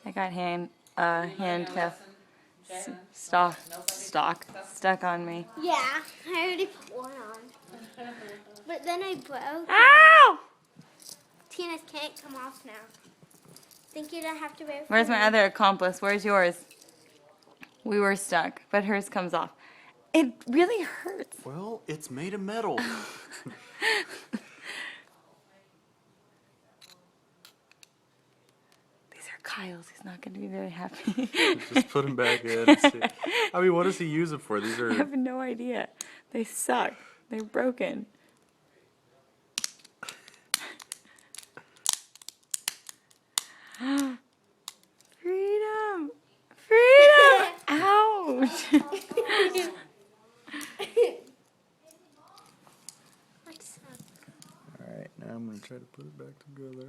I got handcuff stuck on me. Yeah, I already put one on. But then I broke. Ow! Tina's can't come off now. Think you'd have to wear. Where's my other accomplice? Where's yours? We were stuck, but hers comes off. It really hurts. Well, it's made of metal. These are Kyle's. He's not going to be very happy. Just put them back in. And see. I mean, what does he use it for? These I are. have no idea. They suck. They're broken. Freedom! Freedom! Ouch! All right, now I'm gonna try to put it back together.